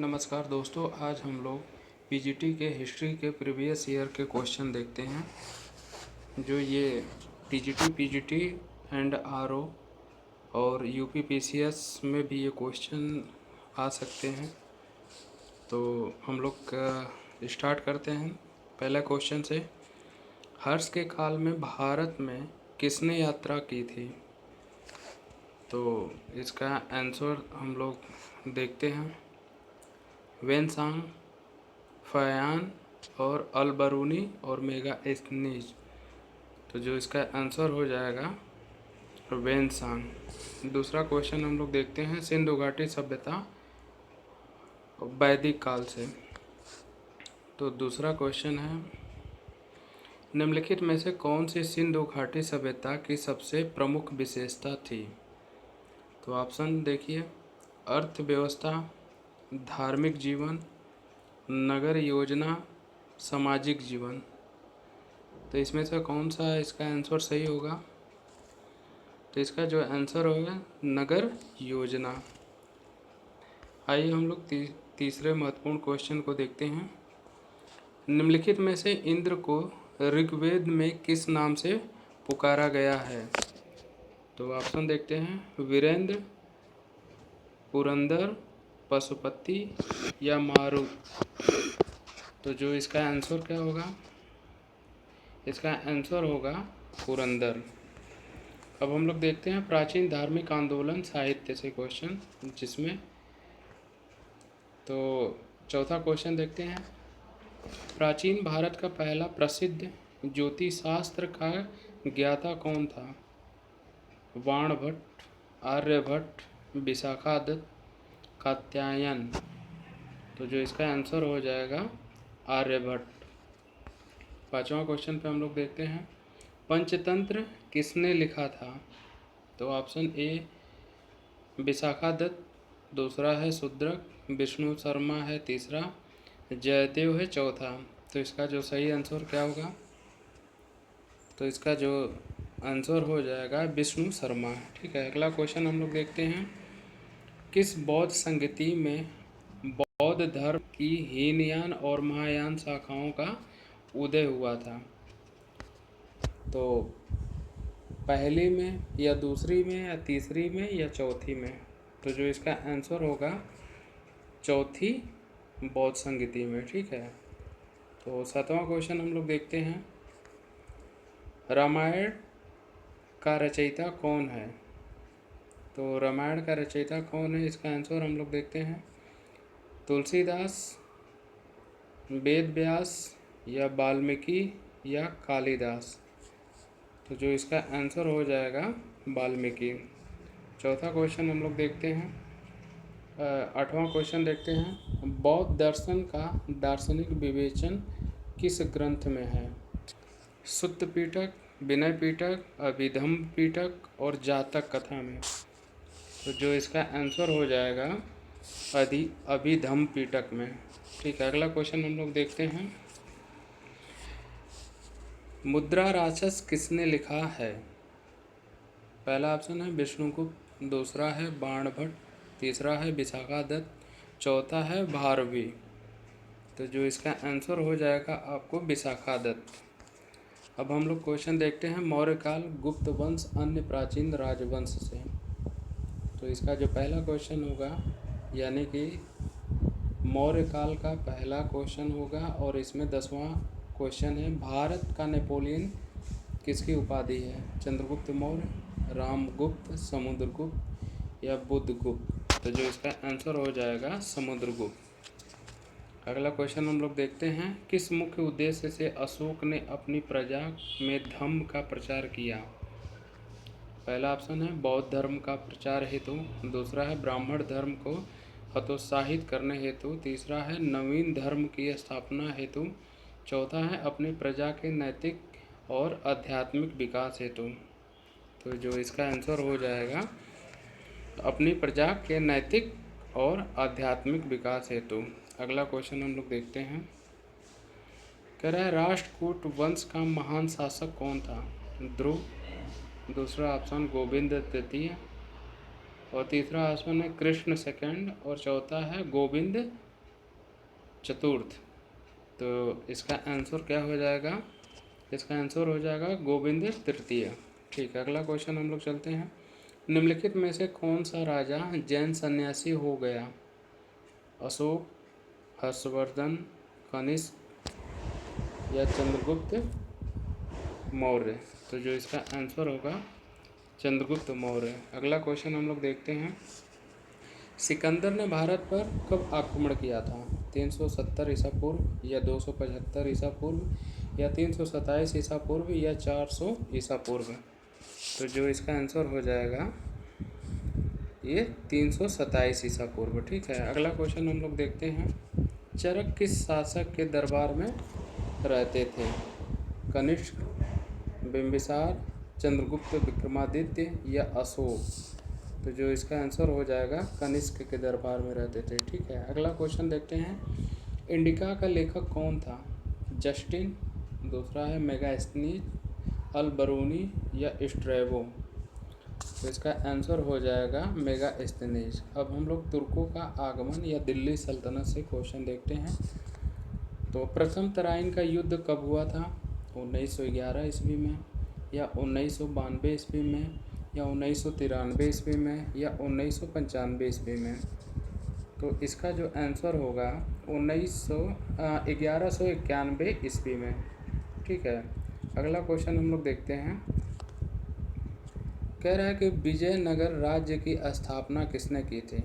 नमस्कार दोस्तों, आज हम लोग पीजीटी के हिस्ट्री के प्रीवियस ईयर के क्वेश्चन देखते हैं। जो ये पीजीटी एंड आरओ और यूपी पीसीएस में भी ये क्वेश्चन आ सकते हैं। तो हम लोग स्टार्ट करते हैं पहला क्वेश्चन से। हर्ष के काल में भारत में किसने यात्रा की थी? तो इसका आंसर हम लोग देखते हैं। वेनसांग, फयान और अलबरूनी और मेगास्थनीज। तो जो इसका आंसर हो जाएगा वेनसांग। दूसरा क्वेश्चन हम लोग देखते हैं। सिंधु घाटी सभ्यता वैदिक काल से। तो दूसरा क्वेश्चन है, निम्नलिखित में से कौन सी सिंधु घाटी सभ्यता की सबसे प्रमुख विशेषता थी? तो ऑप्शन देखिए, अर्थव्यवस्था, धार्मिक जीवन, नगर योजना, सामाजिक जीवन। तो इसमें से कौन सा इसका आंसर सही होगा? तो इसका जो आंसर होगा नगर योजना। आइए हम लोग तीसरे महत्वपूर्ण क्वेश्चन को देखते हैं। निम्नलिखित में से इंद्र को ऋग्वेद में किस नाम से पुकारा गया है? तो ऑप्शन देखते हैं, वीरेंद्र, पुरंदर, पशुपति या मारुत। तो जो इसका आंसर क्या होगा? इसका आंसर होगा पुरंदर। अब हम लोग देखते हैं प्राचीन धार्मिक आंदोलन साहित्य से क्वेश्चन, जिसमें तो चौथा क्वेश्चन देखते हैं। प्राचीन भारत का पहला प्रसिद्ध ज्योतिष शास्त्र का ज्ञाता कौन था? बाणभट्ट, आर्यभट्ट, विशाखादत्त, कात्यायन। तो जो इसका आंसर हो जाएगा आर्यभट्ट। पांचवा क्वेश्चन पे हम लोग देखते हैं, पंचतंत्र किसने लिखा था? तो ऑप्शन ए विशाखादत्त, दूसरा है शूद्रक, विष्णु शर्मा है तीसरा, जयदेव है चौथा। तो इसका जो सही आंसर क्या होगा? तो इसका जो आंसर हो जाएगा विष्णु शर्मा। ठीक है, अगला क्वेश्चन हम लोग देखते हैं। किस बौद्ध संगति में बौद्ध धर्म की हीनयान और महायान शाखाओं का उदय हुआ था? तो पहली में या दूसरी में या तीसरी में या चौथी में? तो जो इसका आंसर होगा चौथी बौद्ध संगति में। ठीक है, तो सातवां क्वेश्चन हम लोग देखते हैं। रामायण का रचयिता कौन है? तो रामायण का रचयिता कौन है, इसका आंसर हम लोग देखते हैं। तुलसीदास, वेद व्यास या वाल्मीकि या कालिदास। तो जो इसका आंसर हो जाएगा वाल्मीकि। चौथा क्वेश्चन हम लोग देखते हैं। आठवां क्वेश्चन देखते हैं। बौद्ध दर्शन का दार्शनिक विवेचन किस ग्रंथ में है? सुत्त पिटक, विनय पिटक, अभिधम्म पिटक और जातक कथा में। तो जो इसका आंसर हो जाएगा अभिधम्म पिटक में। ठीक है, अगला क्वेश्चन हम लोग देखते हैं। मुद्रा राक्षस किसने लिखा है? पहला ऑप्शन है विष्णुगुप्त, दूसरा है बाणभट्ट, तीसरा है विशाखादत्त, चौथा है भारवी। तो जो इसका आंसर हो जाएगा आपको विशाखादत्त। अब हम लोग क्वेश्चन देखते हैं मौर्यकाल, गुप्त वंश, अन्य प्राचीन राजवंश से। तो इसका जो पहला क्वेश्चन होगा, यानी कि मौर्यकाल का पहला क्वेश्चन होगा और इसमें 10वां क्वेश्चन है, भारत का नेपोलियन किसकी उपाधि है? चंद्रगुप्त मौर्य, रामगुप्त, समुद्रगुप्त या बुद्धगुप्त। तो जो इसका आंसर हो जाएगा समुद्रगुप्त। अगला क्वेश्चन हम लोग देखते हैं। किस मुख्य उद्देश्य से अशोक ने अपनी प्रजा में धम्म का प्रचार किया? पहला ऑप्शन है बौद्ध धर्म का प्रचार हेतु, दूसरा है ब्राह्मण धर्म को हतोत्साहित करने हेतु, तीसरा है नवीन धर्म की स्थापना हेतु, चौथा है अपनी प्रजा के नैतिक और आध्यात्मिक विकास हेतु। तो जो इसका आंसर हो जाएगा अपनी प्रजा के नैतिक और आध्यात्मिक विकास हेतु। अगला क्वेश्चन हम लोग देखते हैं। कह रहा है राष्ट्रकूट वंश का महान शासक कौन था? ध्रुव, दूसरा ऑप्शन गोविंद तृतीय और तीसरा ऑप्शन है कृष्ण सेकंड और चौथा है गोविंद चतुर्थ। तो इसका आंसर क्या हो जाएगा? इसका आंसर हो जाएगा गोविंद तृतीय। ठीक है, अगला क्वेश्चन हम लोग चलते हैं। निम्नलिखित में से कौन सा राजा जैन सन्यासी हो गया? अशोक, हर्षवर्धन, कनिष्क या चंद्रगुप्त मौर्य? तो जो इसका आंसर होगा चंद्रगुप्त मौर्य। अगला क्वेश्चन हम लोग देखते हैं। सिकंदर ने भारत पर कब आक्रमण किया था? 370 ईसा पूर्व या 275 ईसा पूर्व या 327 ईसा पूर्व या 400 ईसा पूर्व? तो जो इसका आंसर हो जाएगा ये 327 ईसा पूर्व। ठीक है, अगला क्वेश्चन हम लोग देखते हैं। चरक किस शासक के दरबार में रहते थे? कनिष्क, बिंबिसार, चंद्रगुप्त विक्रमादित्य या अशोक? तो जो इसका आंसर हो जाएगा कनिष्क के दरबार में रहते थे। ठीक है, अगला क्वेश्चन देखते हैं। इंडिका का लेखक कौन था? जस्टिन, दूसरा है मेगास्थनीज, अल-बरूनी या स्ट्रैबो? तो इसका आंसर हो जाएगा मेगास्थनीज। अब हम लोग तुर्कों का आगमन या दिल्ली सल्तनत से क्वेश्चन देखते हैं। तो प्रथम तराइन का युद्ध कब हुआ था? 1911 ईस्वी में या 1992 ईस्वी में या 1993 ईस्वी में या 1995 ईस्वी में? तो इसका जो आंसर होगा 1191 ईस्वी में। ठीक है, अगला क्वेश्चन हम लोग देखते हैं। कह रहा है कि विजयनगर राज्य की स्थापना किसने की थी?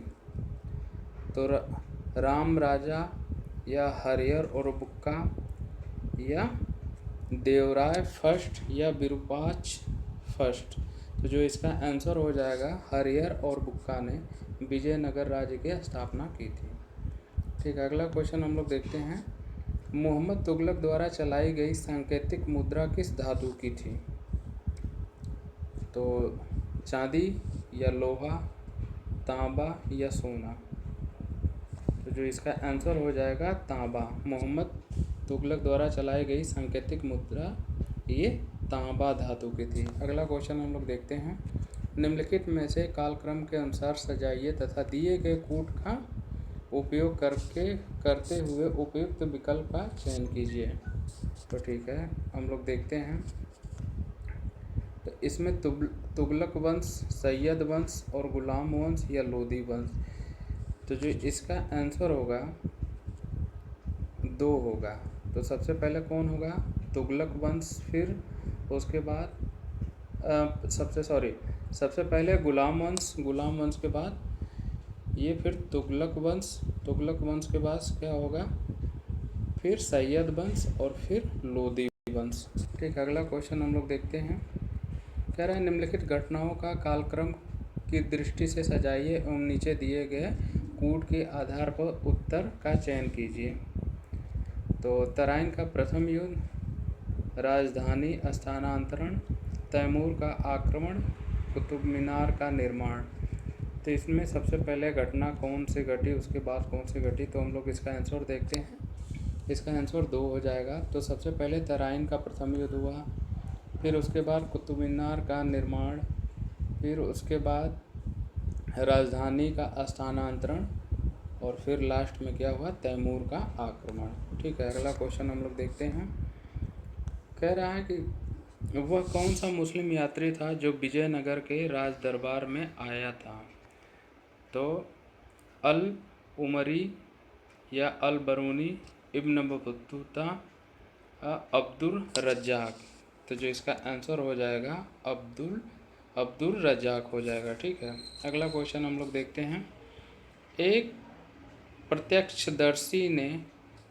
तो राम राजा या हरिहर और बुक्का या देवराय फर्स्ट या विरूपाक्ष फर्स्ट? तो जो इसका आंसर हो जाएगा हरिहर और बुक्का ने विजयनगर राज्य की स्थापना की थी। ठीक है, अगला क्वेश्चन हम लोग देखते हैं। मोहम्मद तुगलक द्वारा चलाई गई सांकेतिक मुद्रा किस धातु की थी? तो चांदी या लोहा, तांबा या सोना? तो जो इसका आंसर हो जाएगा तांबा। मोहम्मद तुगलक द्वारा चलाई गई सांकेतिक मुद्रा ये तांबा धातु की थी। अगला क्वेश्चन हम लोग देखते हैं। निम्नलिखित में से कालक्रम के अनुसार सजाइए तथा दिए गए कूट का उपयोग करते हुए उपयुक्त विकल्प का चयन कीजिए। तो ठीक है, हम लोग देखते हैं। तो इसमें तुगलक वंश, सैयद वंश और गुलाम वंश या लोदी वंश? तो जो इसका आंसर होगा 2 होगा। तो सबसे पहले कौन होगा? तुगलक वंश, फिर उसके बाद सबसे पहले गुलाम वंश के बाद ये, फिर तुगलक वंश के बाद क्या होगा? फिर सैयद वंश और फिर लोदी वंश। ठीक, अगला क्वेश्चन हम लोग देखते हैं। कह रहा है निम्नलिखित घटनाओं का कालक्रम की दृष्टि से सजाइए एवं नीचे दिए गए कूट के आधार पर उत्तर का चयन कीजिए। तो तराइन का प्रथम युद्ध, राजधानी स्थानांतरण, तैमूर का आक्रमण, कुतुब मीनार का निर्माण? तो इसमें सबसे पहले घटना कौन सी घटी, उसके बाद कौन सी घटी? तो हम लोग इसका आंसर देखते हैं। इसका आंसर 2 हो जाएगा। तो सबसे पहले तराइन का प्रथम युद्ध हुआ, फिर उसके बाद कुतुब मीनार का निर्माण, फिर उसके बाद राजधानी का स्थानांतरण और फिर लास्ट में क्या हुआ? तैमूर का आक्रमण। ठीक है, अगला क्वेश्चन हम लोग देखते हैं। कह रहा है कि वह कौन सा मुस्लिम यात्री था जो विजयनगर के राज दरबार में आया था? तो अल उमरी या al Biruni, Ibn Battuta, Abdul Razzaq? तो जो इसका आंसर हो जाएगा अब्दुल रज्जाक हो जाएगा। ठीक है, अगला क्वेश्चन हम लोग देखते हैं। एक प्रत्यक्षदर्शी ने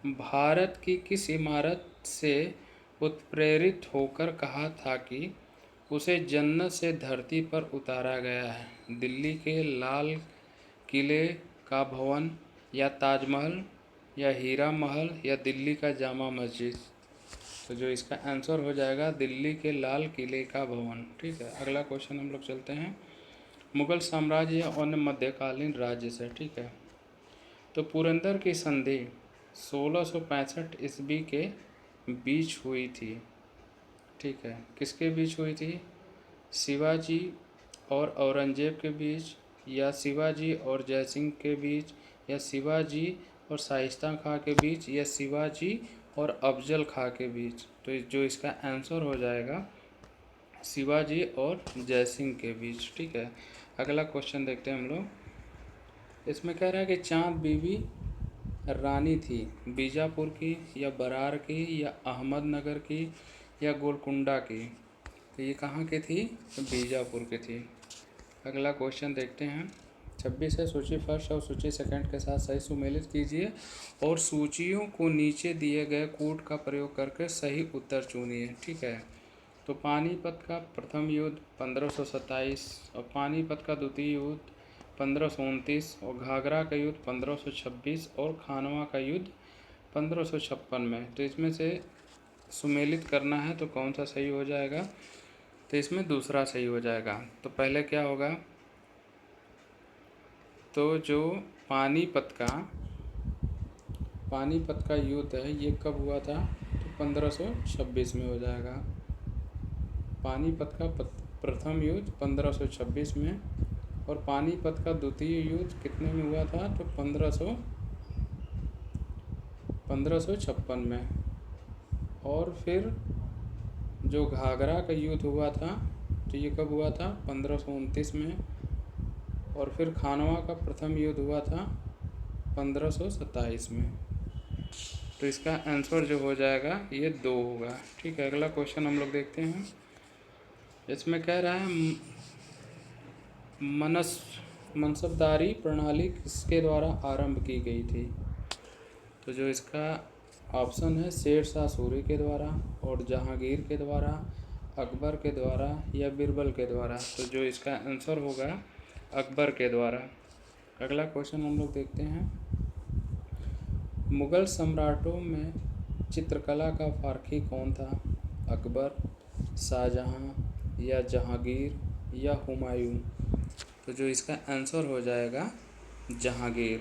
भारत की किस इमारत से उत्प्रेरित होकर कहा था कि उसे जन्नत से धरती पर उतारा गया है? दिल्ली के लाल किले का भवन या ताजमहल या हीरा महल या दिल्ली का जामा मस्जिद? तो जो इसका आंसर हो जाएगा दिल्ली के लाल किले का भवन। ठीक है, अगला क्वेश्चन हम लोग चलते हैं। मुगल साम्राज्य या अन्य मध्यकालीन राज्य से। ठीक है, तो पुरंदर की संधि 1665 ईस्वी के बीच हुई थी। ठीक है, किसके बीच हुई थी? शिवाजी और औरंगजेब के बीच, या शिवाजी और जयसिंह के बीच, या शिवाजी और शाइस्ता खां के बीच या शिवाजी और अफजल खां के बीच? तो जो इसका आंसर हो जाएगा शिवाजी और जयसिंह के बीच। ठीक है, अगला क्वेश्चन देखते हैं हम लोग। इसमें कह रहा है कि चांद बीबी रानी थी बीजापुर की या बरार की या अहमदनगर की या गोलकुंडा की? तो ये कहाँ की थी? तो बीजापुर की थी। अगला क्वेश्चन देखते हैं। 26 है, सूची फर्स्ट और सूची सेकंड के साथ सही सुमेलित कीजिए और सूचियों को नीचे दिए गए कोड का प्रयोग करके सही उत्तर चुनिए। ठीक है, तो पानीपत का प्रथम युद्ध 1527 और पानीपत का द्वितीय युद्ध 1529 और घाघरा का युद्ध 1526 और खानवा का युद्ध 1556 में। तो इसमें से सुमेलित करना है तो कौन सा सही हो जाएगा? तो इसमें दूसरा सही हो जाएगा। तो पहले क्या होगा? तो जो पानीपत का युद्ध है ये कब हुआ था? तो 1526 में हो जाएगा। पानीपत का प्रथम युद्ध 1526 में और पानीपत का द्वितीय युद्ध कितने में हुआ था? तो 1556 में। और फिर जो घाघरा का युद्ध हुआ था तो ये कब हुआ था? 1529 में। और फिर खानवा का प्रथम युद्ध हुआ था 1527 में। तो इसका आंसर जो हो जाएगा ये 2 होगा। ठीक है, अगला क्वेश्चन हम लोग देखते हैं। इसमें कह रहा है मनसबदारी प्रणाली किसके द्वारा आरंभ की गई थी? तो जो इसका ऑप्शन है शेर शाह सूरी के द्वारा और जहांगीर के द्वारा, अकबर के द्वारा या बीरबल के द्वारा? तो जो इसका आंसर होगा अकबर के द्वारा। अगला क्वेश्चन हम लोग देखते हैं। मुगल सम्राटों में चित्रकला का फारखी कौन था? अकबर, शाहजहां या जहांगीर या हुमायूं? तो जो इसका आंसर हो जाएगा जहांगीर।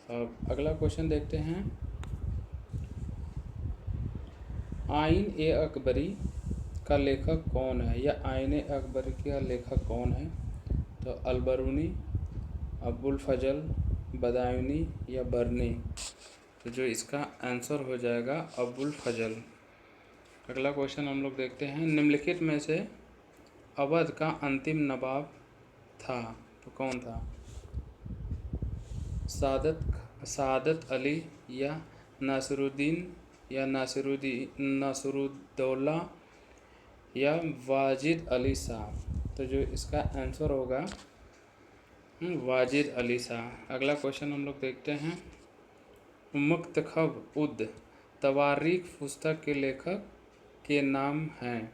अब अगला क्वेश्चन देखते हैं। आइन ए अकबरी का लेखक कौन है या आइन ए अकबरी का लेखक कौन है? तो अलबरूनी, अबुल फजल, बदायूनी या बरनी? तो जो इसका आंसर हो जाएगा अबुल फजल। अगला क्वेश्चन हम लोग देखते हैं। निम्नलिखित में से अवध का अंतिम नवाब था तो कौन था? सादत अली या नासिरुद्दीन या नासिरुद्दौला या वाजिद अली शाह? तो जो इसका आंसर होगा वाजिद अली शाह। अगला क्वेश्चन हम लोग देखते हैं। मुक्तखब उद तवारीख पुस्तक के लेखक के नाम हैं?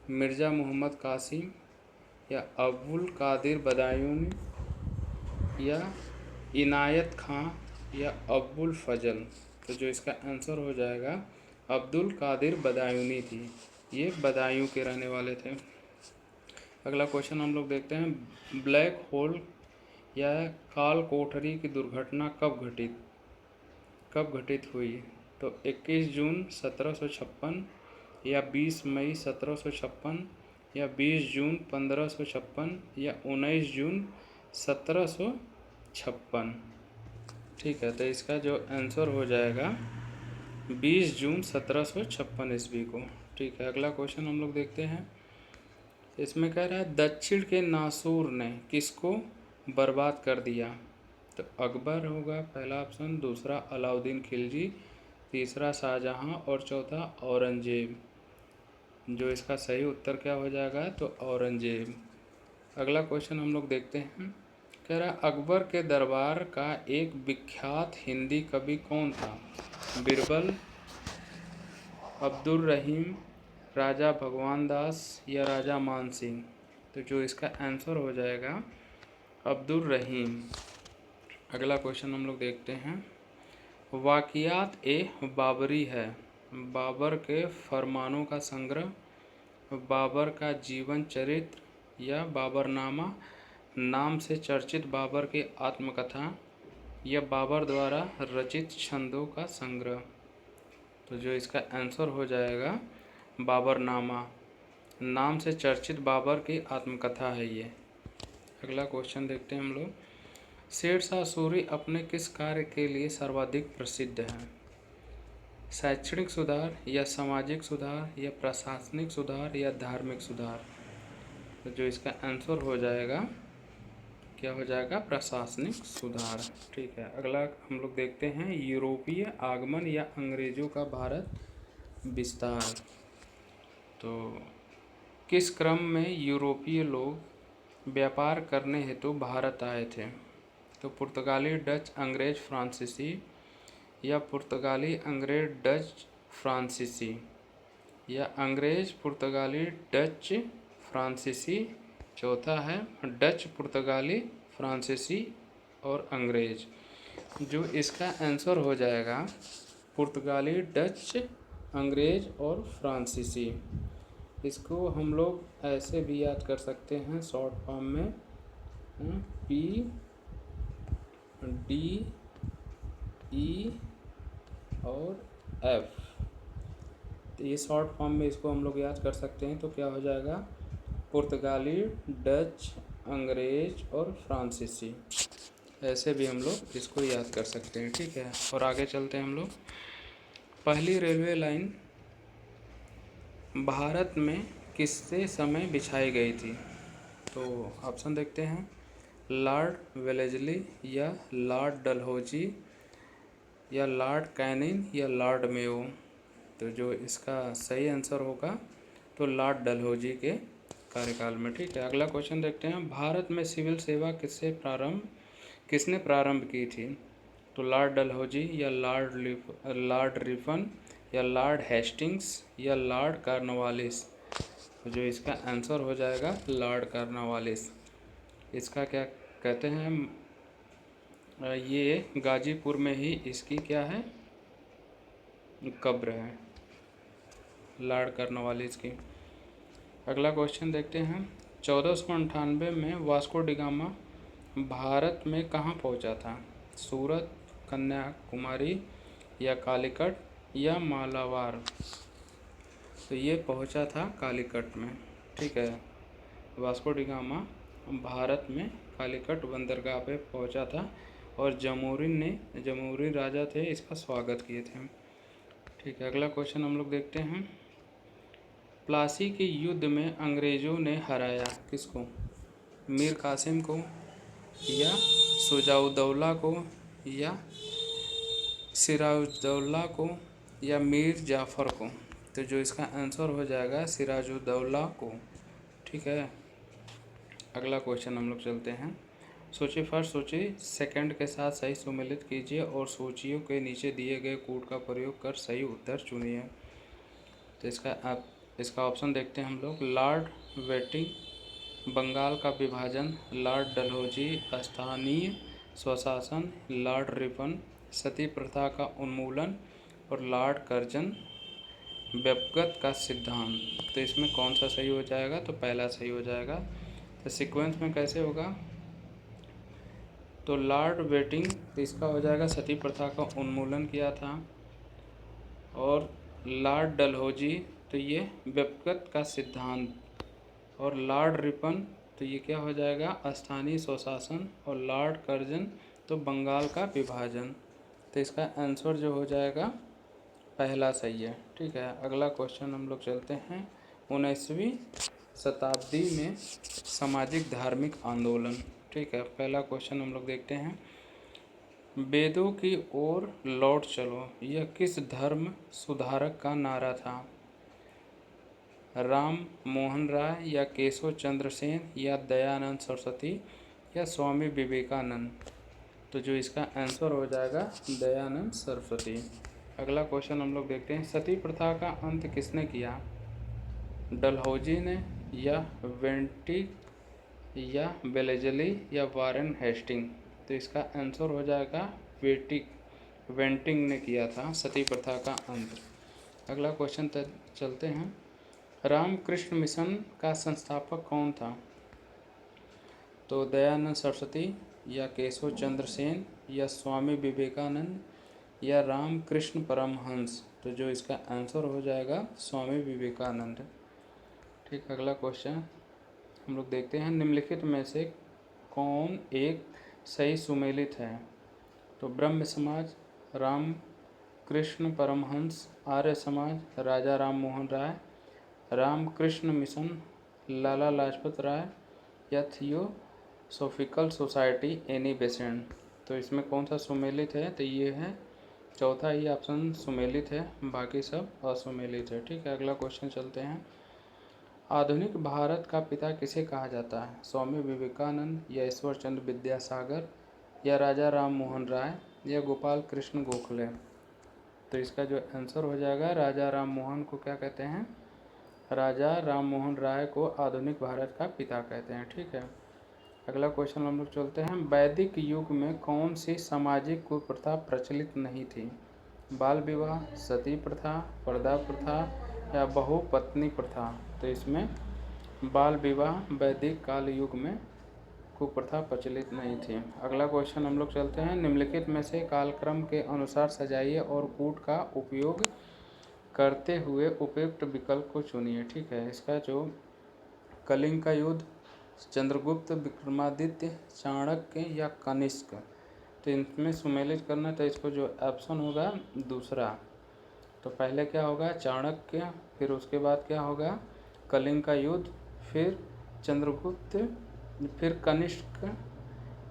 मिर्ज़ा मोहम्मद कासिम या अबुल कादिर बदायूनी या इनायत खां या अबुल फजल? तो जो इसका आंसर हो जाएगा अब्दुल कादिर बदायूनी थी। ये बदायूं के रहने वाले थे। अगला क्वेश्चन हम लोग देखते हैं। ब्लैक होल या काल कोठरी की दुर्घटना कब घटित हुई? तो 21 जून 1756 या 20 मई 1756 या 20 जून 1556 या 19 जून 1756? ठीक है, तो इसका जो आंसर हो जाएगा 20 जून 1756 ईस्वी को। ठीक है, अगला क्वेश्चन हम लोग देखते हैं। इसमें कह रहा है दक्षिण के नासूर ने किसको बर्बाद कर दिया? तो अकबर होगा पहला ऑप्शन, दूसरा अलाउद्दीन खिलजी, तीसरा शाहजहां और चौथा औरंगजेब। जो इसका सही उत्तर क्या हो जाएगा? तो औरंगजेब। अगला क्वेश्चन हम लोग देखते हैं। कह रहा है अकबर के दरबार का एक विख्यात हिंदी कवि कौन था? बीरबल, अब्दुल रहीम, राजा भगवान दास या राजा मान सिंह? तो जो इसका आंसर हो जाएगा अब्दुल रहीम। अगला क्वेश्चन हम लोग देखते हैं। वाक़ियात ए बाबरी है बाबर के फरमानों का संग्रह, बाबर का जीवन चरित्र या बाबरनामा नाम से चर्चित बाबर की आत्मकथा या बाबर द्वारा रचित छंदों का संग्रह? तो जो इसका आंसर हो जाएगा बाबरनामा नाम से चर्चित बाबर की आत्मकथा है ये। अगला क्वेश्चन देखते हैं हम लोग। शेरशाह सूरी अपने किस कार्य के लिए सर्वाधिक प्रसिद्ध हैं? शैक्षणिक सुधार या सामाजिक सुधार या प्रशासनिक सुधार या धार्मिक सुधार? तो जो इसका आंसर हो जाएगा, क्या हो जाएगा? प्रशासनिक सुधार। ठीक है, अगला हम लोग देखते हैं यूरोपीय आगमन या अंग्रेजों का भारत विस्तार। तो किस क्रम में यूरोपीय लोग व्यापार करने हेतु भारत आए थे? तो पुर्तगाली, डच, अंग्रेज, फ्रांसीसी या पुर्तगाली, अंग्रेज, डच, फ्रांसीसी या अंग्रेज, पुर्तगाली, डच, फ्रांसीसी। चौथा है डच, पुर्तगाली, फ्रांसीसी और अंग्रेज। जो इसका आंसर हो जाएगा पुर्तगाली, डच, अंग्रेज और फ्रांसीसी। इसको हम लोग ऐसे भी याद कर सकते हैं शॉर्ट फॉर्म में, पी डी ई और एफ। तो ये शॉर्ट फॉर्म में इसको हम लोग याद कर सकते हैं। तो क्या हो जाएगा? पुर्तगाली, डच, अंग्रेज और फ्रांसीसी। ऐसे भी हम लोग इसको याद कर सकते हैं। ठीक है, और आगे चलते हैं हम लोग। पहली रेलवे लाइन भारत में किससे समय बिछाई गई थी? तो ऑप्शन देखते हैं, लॉर्ड वेलेस्ली या लॉर्ड डलहौजी या लॉर्ड कैनिंग या लॉर्ड मेयो। तो जो इसका सही आंसर होगा तो लॉर्ड डलहौजी के कार्यकाल में। ठीक है, अगला क्वेश्चन देखते हैं। भारत में सिविल सेवा किसने प्रारंभ की थी? तो लॉर्ड डलहौजी या लॉर्ड रिपन या लॉर्ड हेस्टिंग्स या लॉर्ड कॉर्नवालिस। तो जो इसका आंसर हो जाएगा लॉर्ड कॉर्नवालिस। इसका क्या कहते हैं, ये गाजीपुर में ही इसकी क्या है, कब्र है, लॉर्ड कॉर्नवालिस की। अगला क्वेश्चन देखते हैं। 1498 में वास्को डी गामा भारत में कहाँ पहुँचा था? सूरत, कन्याकुमारी या कालीकट या मालाबार। तो ये पहुँचा था कालीकट में। ठीक है, वास्को डी गामा भारत में कालीकट बंदरगाह पे पहुँचा था और जमूरी राजा थे इसका स्वागत किए थे। ठीक है, अगला क्वेश्चन हम लोग देखते हैं। प्लासी के युद्ध में अंग्रेज़ों ने हराया किसको? मीर कासिम को या शुजाउद्दौला को या सिराजुद्दौला को या मीर जाफ़र को। तो जो इसका आंसर हो जाएगा सिराजुद्दौला को। ठीक है, अगला क्वेश्चन हम लोग चलते हैं। सूची फर्स्ट सूची सेकंड के साथ सही सुमेलित कीजिए और सूचियों के नीचे दिए गए कोड का प्रयोग कर सही उत्तर चुनिए। तो इसका ऑप्शन देखते हैं हम लोग। लॉर्ड वेटिंग, बंगाल का विभाजन, लॉर्ड डलहौजी, स्थानीय स्वशासन, लॉर्ड रिपन, सती प्रथा का उन्मूलन और लॉर्ड कर्जन, व्यक्तिगत का सिद्धांत। तो इसमें कौन सा सही हो जाएगा? तो पहला सही हो जाएगा। तो सीक्वेंस में कैसे होगा? तो लॉर्ड वेटिंग, तो इसका हो जाएगा सती प्रथा का उन्मूलन किया था, और लॉर्ड डलहौजी तो ये व्यक्तिगत का सिद्धांत, और लॉर्ड रिपन तो ये क्या हो जाएगा? स्थानीय स्वशासन, और लॉर्ड कर्जन तो बंगाल का विभाजन। तो इसका आंसर जो हो जाएगा पहला सही है। ठीक है, अगला क्वेश्चन हम लोग चलते हैं। 19वीं शताब्दी में सामाजिक धार्मिक आंदोलन। ठीक है, पहला क्वेश्चन हम लोग देखते हैं। वेदों की ओर लौट चलो यह किस धर्म सुधारक का नारा था? राम मोहन राय या केशव चंद्र सेन या दयानंद सरस्वती या स्वामी विवेकानंद। तो जो इसका आंसर हो जाएगा दयानंद सरस्वती। अगला क्वेश्चन हम लोग देखते हैं। सती प्रथा का अंत किसने किया? डलहौजी ने या वेंटिक या वेलेजली या वारेन हेस्टिंग। तो इसका आंसर हो जाएगा वेंटिंग ने किया था सती प्रथा का अंत। अगला क्वेश्चन चलते हैं। रामकृष्ण मिशन का संस्थापक कौन था? तो दयानंद सरस्वती या केशव चंद्र सेन या स्वामी विवेकानंद या रामकृष्ण परमहंस। तो जो इसका आंसर हो जाएगा स्वामी विवेकानंद। ठीक, अगला क्वेश्चन हम लोग देखते हैं। निम्नलिखित में से कौन एक सही सुमेलित है? तो ब्रह्म समाज, राम कृष्ण परमहंस, आर्य समाज, राजा राम मोहन राय, रामकृष्ण मिशन, लाला लाजपत राय, या थियोसॉफिकल सोसाइटी एनी बेसेंट। तो इसमें कौन सा सुमेलित है? तो ये है चौथा ही ऑप्शन सुमेलित है, बाकी सब असुमेलित है। ठीक है, अगला क्वेश्चन चलते हैं। आधुनिक भारत का पिता किसे कहा जाता है? स्वामी विवेकानंद, या ईश्वर चंद्र विद्यासागर, या राजा राम मोहन राय, या गोपाल कृष्ण गोखले। तो इसका जो आंसर हो जाएगा, राजा राम मोहन को क्या कहते हैं? राजा राम मोहन राय को आधुनिक भारत का पिता कहते हैं। ठीक है, अगला क्वेश्चन हम लोग चलते हैं। वैदिक युग में कौन सी सामाजिक कुप्रथा प्रचलित नहीं थी? बाल विवाह, सती प्रथा, पर्दा प्रथा, या बहुपत्नी प्रथा। तो इसमें बाल विवाह वैदिक काल युग में कुप्रथा प्रचलित नहीं थी। अगला क्वेश्चन हम लोग चलते हैं। निम्नलिखित में से कालक्रम के अनुसार सजाइए और कूट का उपयोग करते हुए उपयुक्त विकल्प को चुनिए। ठीक है, इसका जो कलिंग का युद्ध, चंद्रगुप्त, विक्रमादित्य, चाणक्य, या कनिष्क। तो इनमें सुमेलित करना, तो इसको जो ऑप्शन होगा दूसरा। तो पहले क्या होगा? चाणक्य, फिर उसके बाद क्या होगा? कलिंग का युद्ध, फिर चंद्रगुप्त, फिर कनिष्क,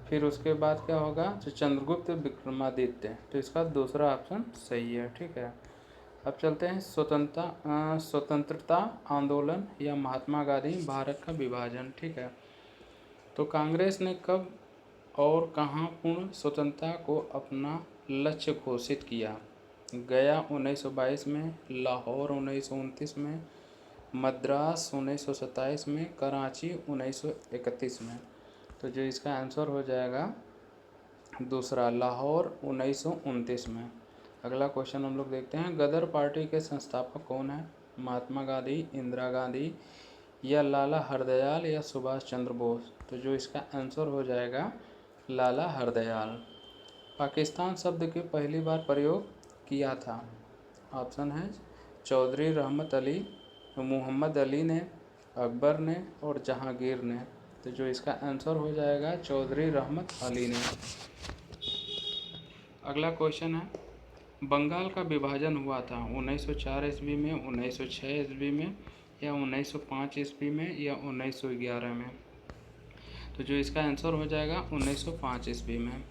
फिर उसके बाद क्या होगा? जो चंद्रगुप्त विक्रमादित्य। तो इसका दूसरा ऑप्शन सही है। ठीक है, अब चलते हैं स्वतंत्रता आंदोलन या महात्मा गांधी भारत का विभाजन। ठीक है, तो कांग्रेस ने कब और कहां पूर्ण स्वतंत्रता को अपना लक्ष्य घोषित किया? गया 1922 में, लाहौर 1929 में, मद्रास 1927 में, कराची 1931 में। तो जो इसका आंसर हो जाएगा दूसरा, लाहौर 1929 में। अगला क्वेश्चन हम लोग देखते हैं। गदर पार्टी के संस्थापक कौन है? महात्मा गांधी, इंदिरा गांधी, या लाला हरदयाल, या सुभाष चंद्र बोस। तो जो इसका आंसर हो जाएगा लाला हरदयाल। पाकिस्तान शब्द के पहली बार प्रयोग किया था? ऑप्शन है चौधरी रहमत अली, मोहम्मद अली ने, अकबर ने, और जहांगीर ने। तो जो इसका आंसर हो जाएगा चौधरी रहमत अली ने। अगला क्वेश्चन है। बंगाल का विभाजन हुआ था 1904 ईस्वी में, 1906 ईस्वी में, या 1905 ईस्वी में, या 1911 में। तो जो इसका आंसर हो जाएगा 1905 ईस्वी में।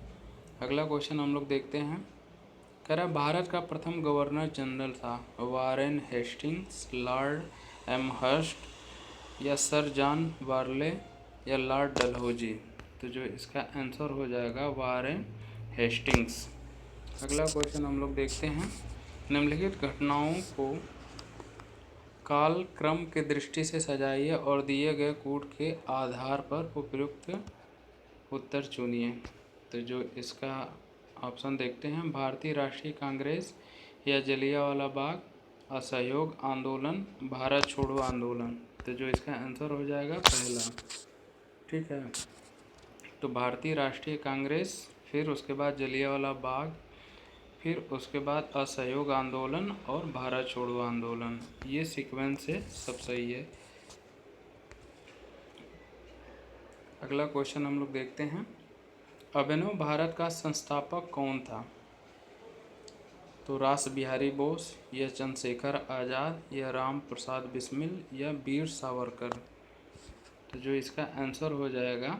अगला क्वेश्चन हम लोग देखते हैं। कह रहा भारत का प्रथम गवर्नर जनरल था? वारेन हेस्टिंग्स, लॉर्ड एमहर्स्ट, या सर जॉन वारले, या लॉर्ड डलहौजी। तो जो इसका आंसर हो जाएगा वारेन हेस्टिंग्स। अगला क्वेश्चन हम लोग देखते हैं। निम्नलिखित घटनाओं को कालक्रम के दृष्टि से सजाइए और दिए गए कूट के आधार पर उपयुक्त उत्तर चुनिए। तो जो इसका ऑप्शन देखते हैं। भारतीय राष्ट्रीय कांग्रेस, या जलियांवाला बाग, असहयोग आंदोलन, भारत छोड़ो आंदोलन। तो जो इसका आंसर हो जाएगा पहला। ठीक है, तो भारतीय राष्ट्रीय कांग्रेस, फिर उसके बाद जलियांवाला बाग, फिर उसके बाद असहयोग आंदोलन और भारत छोड़ो आंदोलन। ये सीक्वेंस से सब सही है। अगला क्वेश्चन हम लोग देखते हैं। अभिनव भारत का संस्थापक कौन था? तो रास बिहारी बोस, या चंद्रशेखर आज़ाद, या राम प्रसाद बिस्मिल, या वीर सावरकर। तो जो इसका आंसर हो जाएगा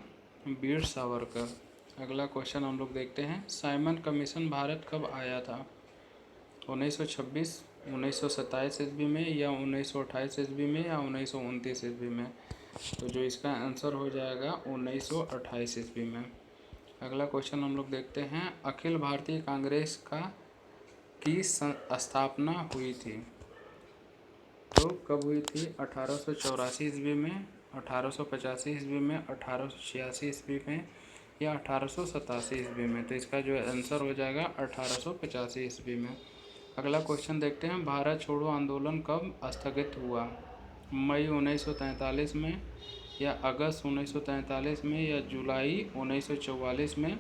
वीर सावरकर। अगला क्वेश्चन हम लोग देखते हैं। साइमन कमीशन भारत कब आया था? 1926, 1927 ईस्वी में, या 1928 ईस्वी में, या 1929 ईस्वी में। तो जो इसका आंसर हो जाएगा 1928 ईस्वी में। अगला क्वेश्चन हम लोग देखते हैं। अखिल भारतीय कांग्रेस की स्थापना हुई थी? तो कब हुई थी? 1884 ईस्वी में, 1885 ईस्वी में, 1886 ईस्वी में, या 1887 ईस्वी में। तो इसका जो आंसर हो जाएगा 1885 ईस्वी में। अगला क्वेश्चन देखते हैं। भारत छोड़ो आंदोलन कब स्थगित हुआ? मई 1943 में, या अगस्त 1943 में, या जुलाई 1944 में,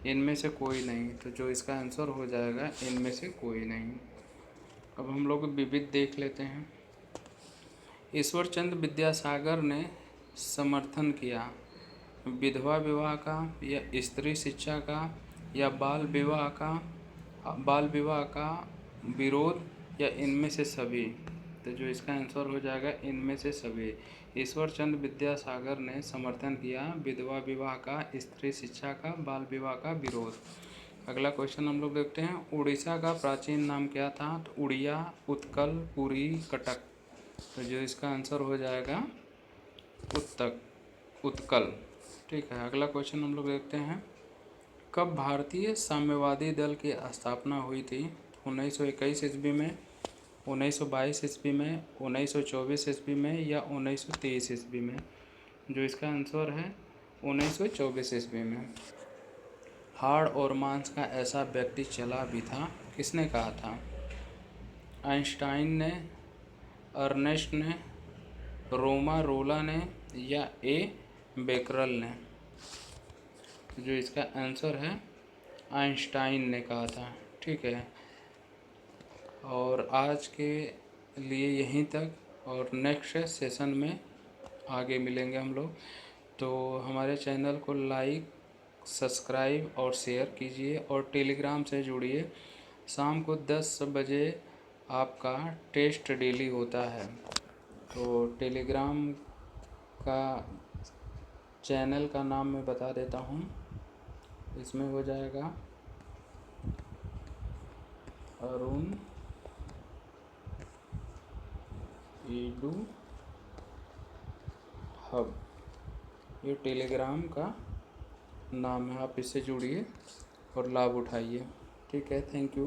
इनमें से कोई नहीं। तो जो इसका आंसर हो जाएगा इनमें से कोई नहीं। अब हम लोग विविध देख लेते हैं। ईश्वर चंद्र विद्यासागर ने समर्थन किया विधवा विवाह का, या स्त्री शिक्षा का, या बाल विवाह का विरोध, या इनमें से सभी। तो जो इसका आंसर हो जाएगा इनमें से सभी। ईश्वर चंद्र विद्यासागर ने समर्थन किया विधवा विवाह का, स्त्री शिक्षा का, बाल विवाह का विरोध। अगला क्वेश्चन हम लोग देखते हैं, उड़ीसा का प्राचीन नाम क्या था? तो उड़िया, उत्कल, पुरी, कटक। तो जो इसका आंसर हो जाएगा उत्कल। ठीक है, अगला क्वेश्चन हम लोग देखते हैं, कब भारतीय साम्यवादी दल की स्थापना हुई थी? 1921 ईस्वी में, 1922 ईस्वी में, 1924 ईस्वी में, या 1923 ईस्वी में। जो इसका आंसर है 1924 ईस्वी में। हाड़ और मांस का ऐसा व्यक्ति चला भी था, किसने कहा था? आइंस्टाइन ने, अर्नेस्ट ने, रोमा रोला ने, या ए बेकरल ने। जो इसका आंसर है आइंस्टाइन ने कहा था। ठीक है, और आज के लिए यहीं तक, और नेक्स्ट सेशन में आगे मिलेंगे हम लोग। तो हमारे चैनल को लाइक, सब्सक्राइब और शेयर कीजिए, और टेलीग्राम से जुड़िए। शाम को 10 बजे आपका टेस्ट डेली होता है। तो टेलीग्राम का चैनल का नाम मैं बता देता हूँ, इसमें हो जाएगा अरुण ईडू हब। ये टेलीग्राम का नाम है, आप इससे जुड़िए और लाभ उठाइए। ठीक है, थैंक यू।